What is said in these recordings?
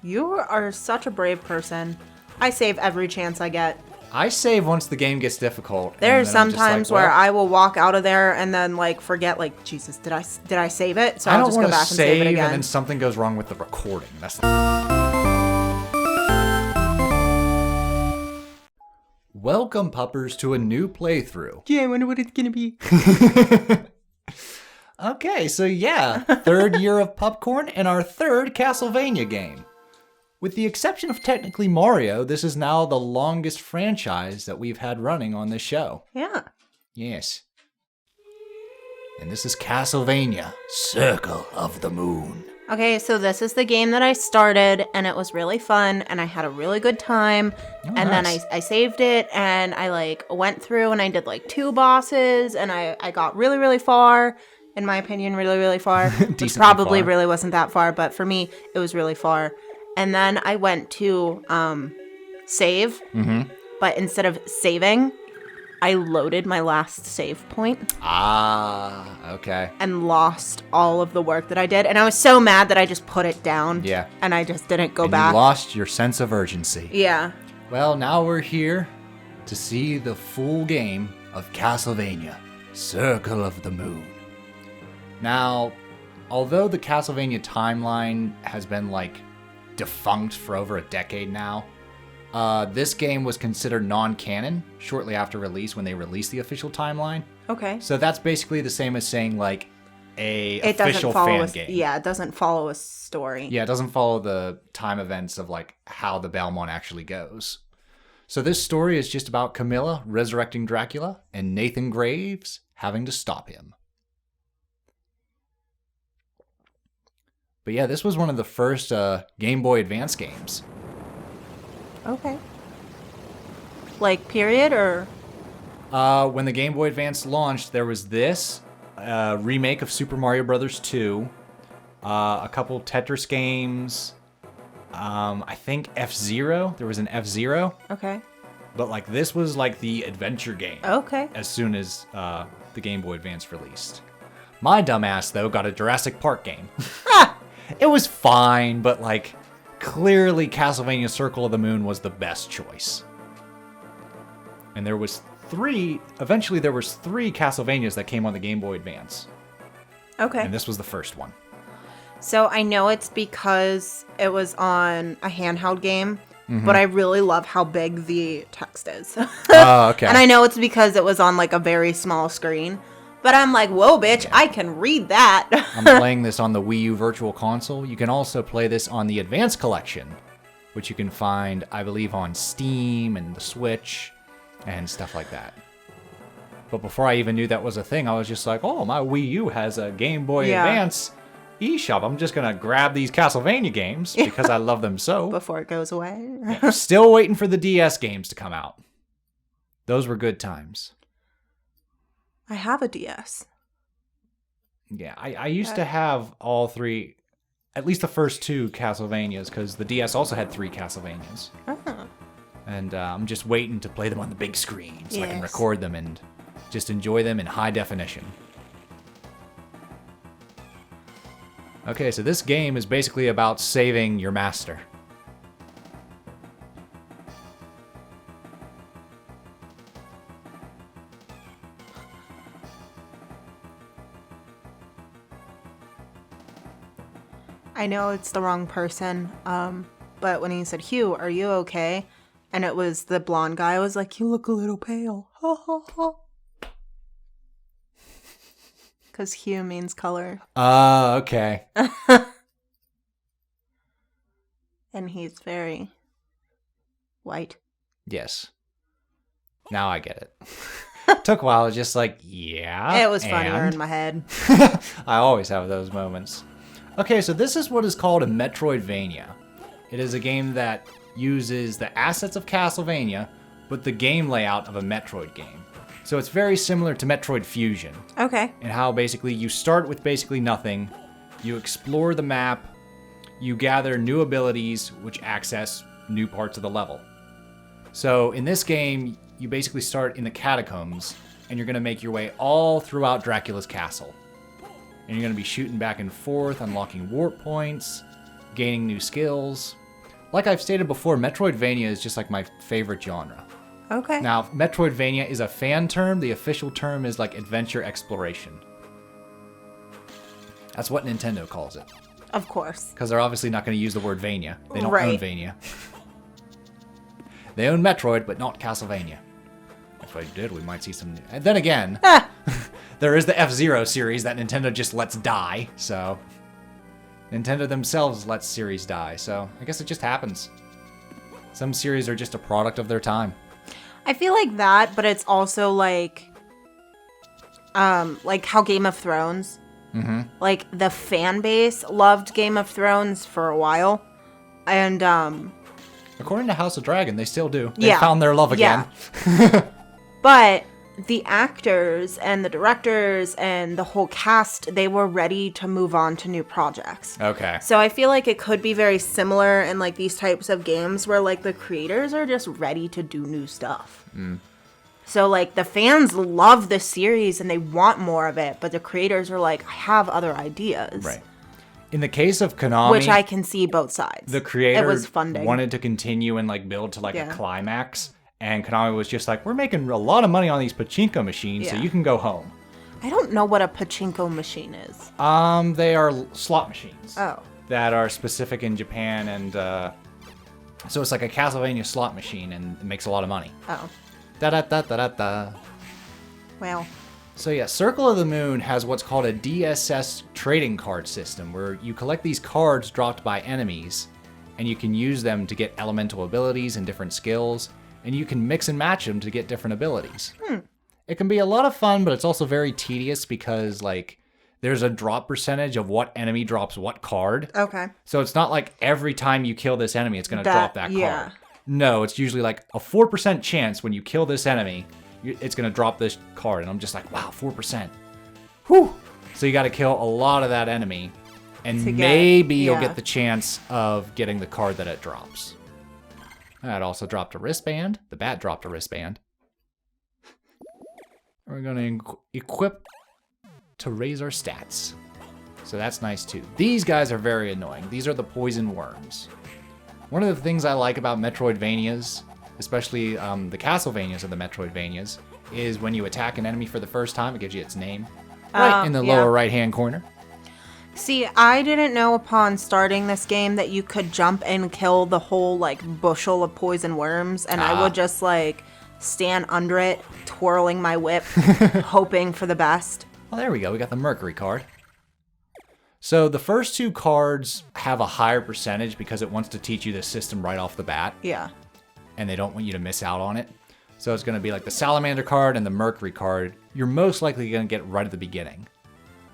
You are such a brave person. I save every chance I get. I save once the game gets difficult. There are some times where I will walk out of there and then like forget, like, Jesus, did I save it? So I'll just go back and save it again. And then something goes wrong with the recording. Welcome, puppers, to a new playthrough. Yeah, I wonder what it's gonna be. Okay, so yeah, third year of Pupcorn and our third Castlevania game. With the exception of technically Mario, this is now the longest franchise that we've had running on this show. Yeah. Yes. And this is Castlevania Circle of the Moon. Okay, so this is the game that I started, and it was really fun, and I had a really good time. Oh, and nice. then I saved it, and I like went through, and I did like 2 bosses, and I got really, really far. In my opinion, really, really far. Which probably far. really wasn't that far, but for me, it was really far. And then I went to save, but instead of saving, I loaded my last save point. Ah, okay. And lost all of the work that I did. And I was so mad that I just put it down. Yeah. And I just didn't go And back. you lost your sense of urgency. Yeah. Well, now we're here to see the full game of Castlevania Circle of the Moon. Now, although the Castlevania timeline has been, like, defunct for over a decade now, this game was considered non-canon shortly after release when they released the official timeline. Okay. So that's basically the same as saying, like, official fan game. Yeah, it doesn't follow a story. Yeah, it doesn't follow the time events of, like, how the Belmont actually goes. So this story is just about Camilla resurrecting Dracula and Nathan Graves having to stop him. But yeah, this was one of the first Game Boy Advance games. Okay. Like, period, or? When the Game Boy Advance launched, there was this remake of Super Mario Bros. 2, a couple Tetris games, I think F-Zero. There was an F-Zero. Okay. But like this was like the adventure game. Okay. As soon as the Game Boy Advance released. My dumbass, though, got a Jurassic Park game. It was fine, but like clearly Castlevania Circle of the Moon was the best choice. And there was eventually there was 3 Castlevanias that came on the Game Boy Advance. Okay. And this was the first one. So I know it's because it was on a handheld game, but I really love how big the text is. Oh, okay. And I know it's because it was on like a very small screen. But I'm like, whoa, bitch, yeah. I can read that. I'm playing this on the Wii U Virtual Console. You can also play this on the Advance Collection, which you can find, I believe, on Steam and the Switch and stuff like that. But before I even knew that was a thing, I was just like, oh, my Wii U has a Game Boy Advance eShop. I'm just going to grab these Castlevania games because I love them so. Before it goes away. Yeah, still waiting for the DS games to come out. Those were good times. I have a DS. Yeah, I used to have all 3, at least the first 2 Castlevanias, because the DS also had 3 Castlevanias. Oh. And I'm just waiting to play them on the big screen so I can record them and just enjoy them in high definition. Okay, so this game is basically about saving your master. I know it's the wrong person, but when he said, Hugh, are you okay? And it was the blonde guy, I was like, you look a little pale. Ha ha ha. Because hue means color. Okay. And he's very white. Yes. Now I get it. Took a while, just like, yeah. It was funnier in my head. I always have those moments. Okay, so this is what is called a Metroidvania. It is a game that uses the assets of Castlevania, but the game layout of a Metroid game. So it's very similar to Metroid Fusion. Okay. And how basically you start with basically nothing, you explore the map, you gather new abilities which access new parts of the level. So in this game, you basically start in the catacombs, and you're going to make your way all throughout Dracula's castle. And you're going to be shooting back and forth, unlocking warp points, gaining new skills. like I've stated before, Metroidvania is just like my favorite genre. Okay. Now, Metroidvania is a fan term. The official term is like adventure exploration. That's what Nintendo calls it. Of course. Because they're obviously not going to use the word Vania. They don't Right. own Vania. They own Metroid, but not Castlevania. If they did, we might see some... And then again, there is the F-Zero series that Nintendo just lets die, so... Nintendo themselves lets series die, so I guess it just happens. Some series are just a product of their time. I feel like that, but it's also like how Game of Thrones. Mm-hmm. Like the fan base loved Game of Thrones for a while, and According to House of Dragon, they still do. They Yeah. found their love again. Yeah. But the actors and the directors and the whole cast, they were ready to move on to new projects. Okay. So I feel like it could be very similar in like these types of games where like the creators are just ready to do new stuff. So like the fans love the series and they want more of it, but the creators are like, I have other ideas. Right. In the case of Konami, Which I can see both sides. the creator It was funding. wanted to continue and like build to like a Yeah. climax, and Konami was just like, we're making a lot of money on these pachinko machines, so Yeah. you can go home. I don't know what a pachinko machine is. They are slot machines Oh. that are specific in Japan, and so it's like a Castlevania slot machine, and it makes a lot of money. Oh. Da da da da da da. Well. So yeah, Circle of the Moon has what's called a DSS trading card system, where you collect these cards dropped by enemies, and you can use them to get elemental abilities and different skills, and you can mix and match them to get different abilities. It can be a lot of fun, but it's also very tedious because like there's a drop percentage of what enemy drops what card. Okay. So it's not like every time you kill this enemy, it's going to drop that yeah. card. No, it's usually like a 4% chance when you kill this enemy, it's going to drop this card. And I'm just like, wow, 4%. Whew. So you got to kill a lot of that enemy, and maybe you'll get the chance of getting the card that it drops. That also dropped a wristband. The bat dropped a wristband. We're going to equip to raise our stats. So that's nice too. These guys are very annoying. These are the poison worms. One of the things I like about Metroidvanias, especially the Castlevanias of the Metroidvanias, is when you attack an enemy for the first time, it gives you its name. Right in the lower right-hand corner. See, I didn't know upon starting this game that you could jump and kill the whole, like, bushel of poison worms, and I would just, like, stand under it, twirling my whip, hoping for the best. Well, there we go. We got the Mercury card. So the first two cards have a higher percentage because it wants to teach you the system right off the bat, Yeah. and they don't want you to miss out on it. So it's going to be like the Salamander card and the Mercury card. You're most likely going to get right at the beginning.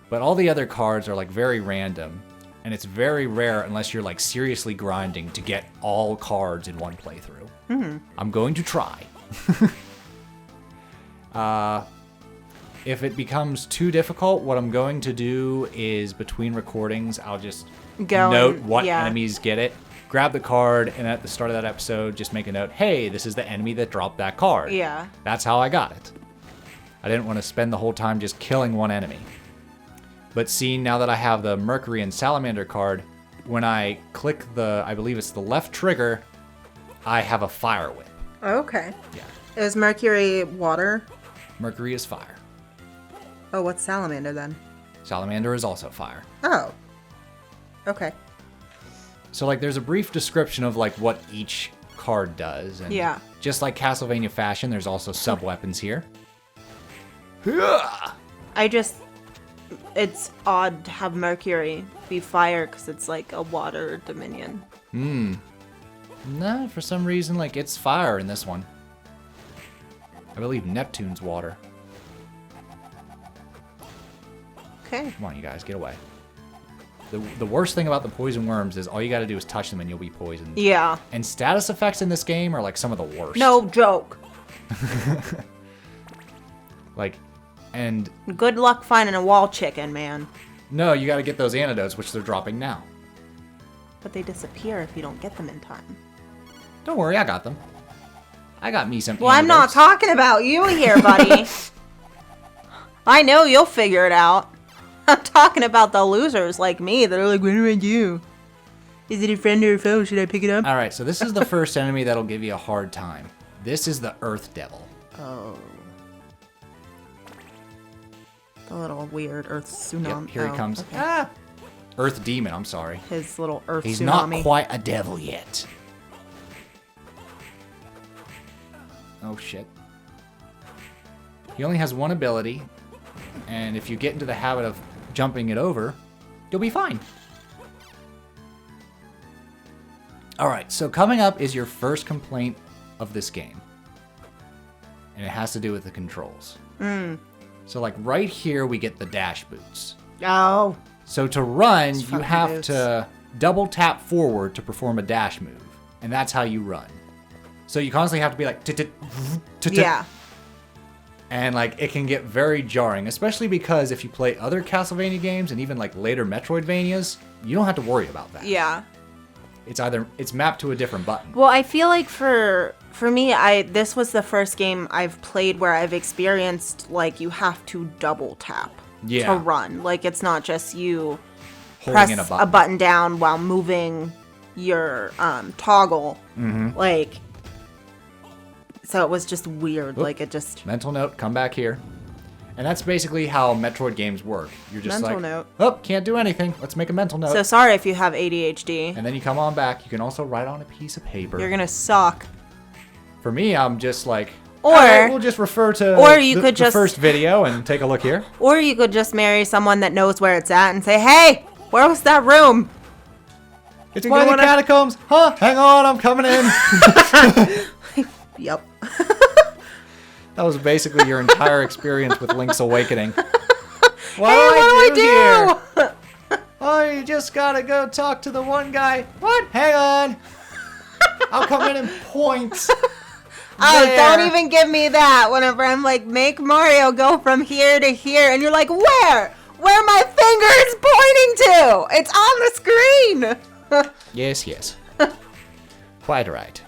But all the other cards are like very random, and it's very rare unless you're like seriously grinding to get all cards in one playthrough. I'm going to try. If it becomes too difficult, what I'm going to do is between recordings, I'll just note what enemies get it, grab the card, and at the start of that episode, just make a note, hey, this is the enemy that dropped that card. Yeah. That's how I got it. I didn't want to spend the whole time just killing one enemy. But seeing now that I have the Mercury and Salamander card, when I click the, I believe it's the left trigger, I have a fire whip. Okay. Yeah. Is Mercury water? Mercury is fire. Oh, what's Salamander then? Salamander is also fire. Oh. Okay. So like there's a brief description of like what each card does. And Yeah. just like Castlevania fashion, there's also sub-weapons here. It's odd to have Mercury be fire because it's like a water dominion. No, for some reason, like it's fire in this one. I believe Neptune's water. Okay. Come on, you guys, get away. The worst thing about the poison worms is all you gotta do is touch them and you'll be poisoned. Yeah. And status effects in this game are like some of the worst. No joke. Like, and Good luck finding a wall chicken, man. no, you gotta get those antidotes, which they're dropping now. But they disappear if you don't get them in time. Don't worry, I got them. I got me some Well, I'm not antidotes. talking about you here, buddy. I know you'll figure it out. I'm talking about the losers like me that are like, what do I do? Is it a friend or a foe? Should I pick it up? All right, so this is the first enemy that'll give you a hard time. This is the Earth Devil. Oh. The little weird Earth tsunami. Yep, here he comes. Okay. Ah! Earth Demon, I'm sorry. His little Earth He's tsunami. not quite a devil yet. Oh, shit. He only has one ability, and if you get into the habit of jumping it over, you'll be fine. Alright, so coming up is your first complaint of this game. And it has to do with the controls. So like right here we get the dash boots. Oh. So to run, Those you fucking have boots. to double tap forward to perform a dash move. And that's how you run. So you constantly have to be like... Yeah. And like it can get very jarring, especially because if you play other Castlevania games and even like later Metroidvanias, you don't have to worry about that. Yeah. It's mapped to a different button. Well, I feel like for me, this was the first game I've played where I've experienced like you have to double tap to run. Like it's not just you Holding press in a button down while moving your toggle. Like so it was just weird. Oop. Like it just Mental note, come back here. And that's basically how Metroid games work. You're just Mental like, note. oh, can't do anything. Let's make a mental note. So sorry if you have ADHD. And then you come on back. You can also write on a piece of paper. You're gonna suck. For me, I'm just like, Or- all right, we'll just refer to the first video and take a look here. Or you could just marry someone that knows where it's at and say, hey, where was that room? It's one of the catacombs. Huh? Hang on, I'm coming in. Yep. That was basically your entire experience with Link's Awakening. What Hey, what do I do? Oh, you just gotta go talk to the one guy. What? Hang on. I'll come in and point. Oh, There. don't even give me that whenever I'm like, make Mario go from here to here. And you're like, where? Where my finger is pointing to? It's on the screen. Yes, yes. Quite right.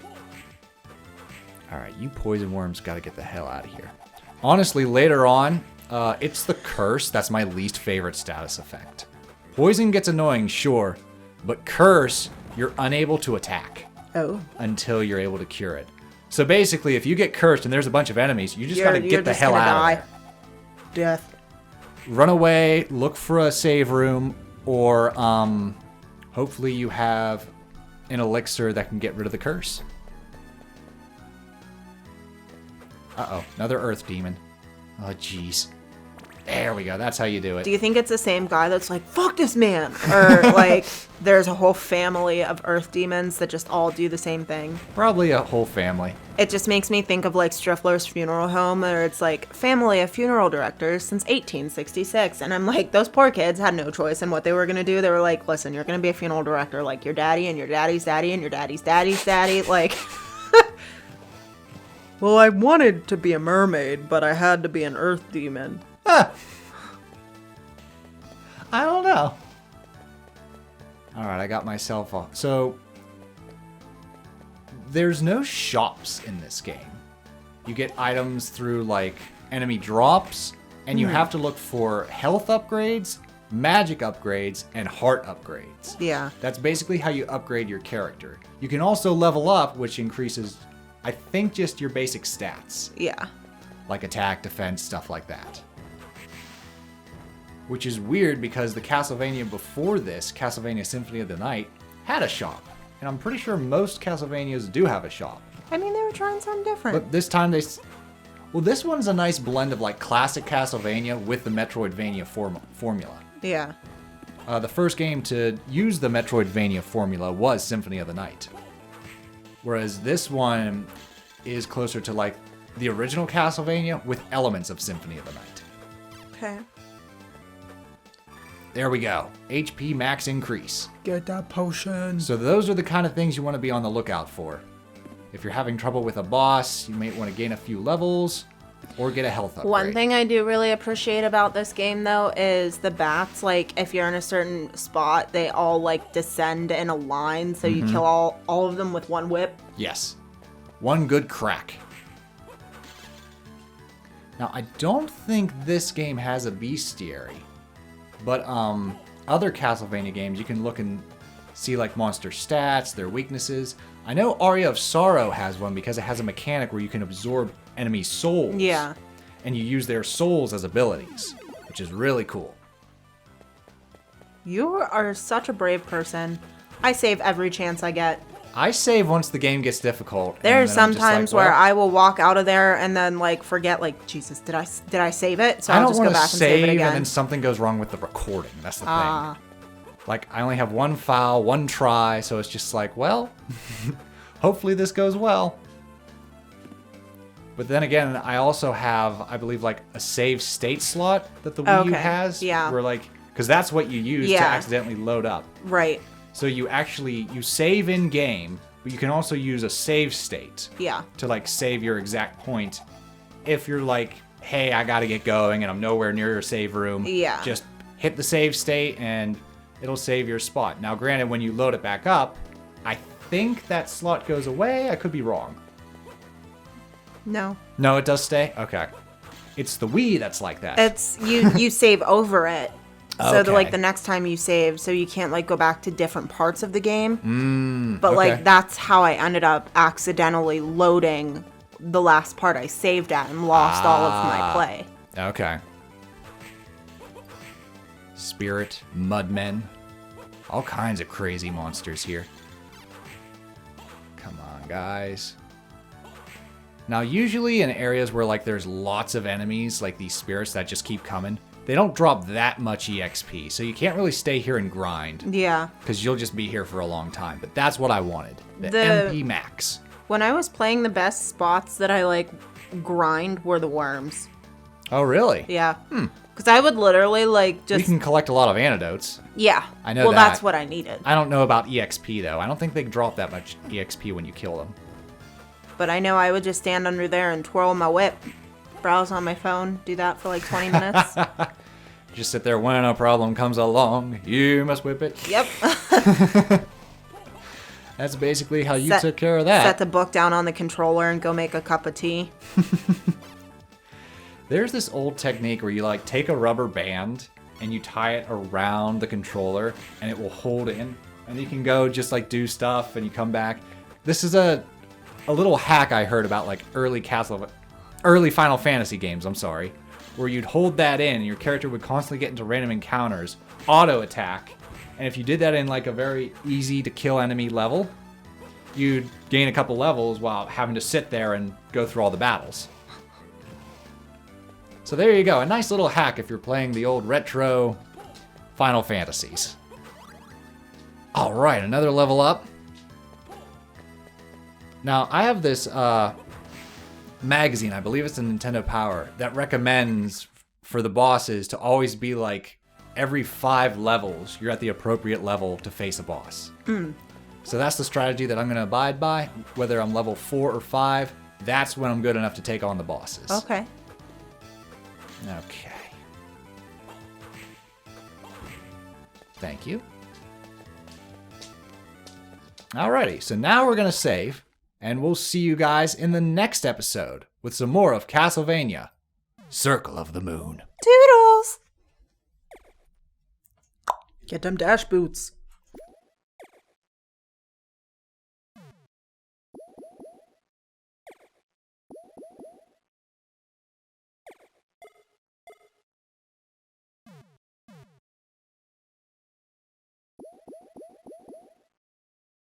Alright, you poison worms gotta get the hell out of here. Honestly, later on, it's the curse that's my least favorite status effect. Poison gets annoying, sure, but curse, you're unable to attack Oh. until you're able to cure it. So basically, if you get cursed and there's a bunch of enemies, you just gotta get the hell out of there. Death. Run away, look for a save room, or hopefully you have an elixir that can get rid of the curse. Uh-oh, another earth demon. Oh, jeez. There we go, that's how you do it. Do you think it's the same guy that's like, fuck this man? Or like, there's a whole family of earth demons that just all do the same thing? Probably a whole family. It just makes me think of like Striffler's Funeral Home, where it's like, family of funeral directors since 1866. And I'm like, those poor kids had no choice in what they were going to do. They were like, listen, you're going to be a funeral director like your daddy and your daddy's daddy and your daddy's daddy's daddy. Like, well, I wanted to be a mermaid, but I had to be an earth demon. Huh. I don't know. Alright, I got myself off. So, there's no shops in this game. You get items through, like, enemy drops, and you have to look for health upgrades, magic upgrades, and heart upgrades. Yeah. That's basically how you upgrade your character. You can also level up, which increases, I think, just your basic stats. Yeah. Like attack, defense, stuff like that. Which is weird because the Castlevania before this, Castlevania Symphony of the Night, had a shop. And I'm pretty sure most Castlevanias do have a shop. I mean, they were trying something different. But this time well, this one's a nice blend of like classic Castlevania with the Metroidvania formula. Yeah. The first game to use the Metroidvania formula was Symphony of the Night. Whereas this one is closer to like the original Castlevania with elements of Symphony of the Night. Okay. There we go. HP max increase. Get that potion. So those are the kind of things you want to be on the lookout for. If you're having trouble with a boss, you may want to gain a few levels or get a health upgrade. One thing I do really appreciate about this game, though, is the bats. Like, if you're in a certain spot, they all, like, descend in a line, so you kill all of them with one whip. Yes. One good crack. Now, I don't think this game has a bestiary. But other Castlevania games, you can look in see like monster stats, their weaknesses. I know Aria of Sorrow has one because it has a mechanic where you can absorb enemy souls. Yeah. And you use their souls as abilities, which is really cool. You are such a brave person. I save every chance I get. I save once the game gets difficult. There are some times where I will walk out of there and then like forget, like, Jesus, did I save it? So I'll just go back and save it again. And then something goes wrong with the recording. That's the thing. Like, I only have one file, one try, so it's just like, well, hopefully this goes well. But then again, I also have, I believe, like a save state slot that the Wii U has. Yeah. Where like, because that's what you use to accidentally load up. Right. So you save in game, but you can also use a save state. Yeah. To like save your exact point. If you're like, hey, I gotta get going and I'm nowhere near your save room. Yeah. Just hit the save state and it'll save your spot. Now, granted, when you load it back up, I think that slot goes away. I could be wrong. No. No, it does stay? Okay. It's the Wii that's like that. It's you save over it. So Okay. like the next time you save, so you can't like go back to different parts of the game. But okay. like that's how I ended up accidentally loading the last part I saved at and lost all of my play. Okay. Spirit, Mudmen. All kinds of crazy monsters here. Come on, guys. Now, usually in areas where like there's lots of enemies, like these spirits that just keep coming, they don't drop that much EXP, so you can't really stay here and grind. Yeah. Because you'll just be here for a long time. But that's what I wanted. The MP max. When I was playing, the best spots that I like grind were the worms. Oh, really? Yeah. Because I would literally like just... We can collect a lot of antidotes. Yeah. I know well, that. that's what I needed. I don't know about EXP, though. I don't think they drop that much EXP when you kill them. But I know I would just stand under there and twirl my whip, browse on my phone, do that for like 20 minutes. Just sit there when a problem comes along, you must whip it. Yep. That's basically how you took care of that. Set the book down on the controller and go make a cup of tea. There's this old technique where you like take a rubber band and you tie it around the controller and it will hold in. And you can go just like do stuff and you come back. This is a little hack I heard about like early Final Fantasy games, where you'd hold that in and your character would constantly get into random encounters, auto attack, and if you did that in like a very easy to kill enemy level, you'd gain a couple levels while having to sit there and go through all the battles. So there you go, a nice little hack if you're playing the old retro Final Fantasies. Alright, another level up. Now, I have this magazine, I believe it's a Nintendo Power, that recommends for the bosses to always be like every 5 levels, you're at the appropriate level to face a boss. So that's the strategy that I'm going to abide by. Whether I'm level 4 or 5, that's when I'm good enough to take on the bosses. Okay. Okay. Thank you. Alrighty, so now we're going to save. And we'll see you guys in the next episode with some more of Castlevania Circle of the Moon. Toodles! Get them dash boots.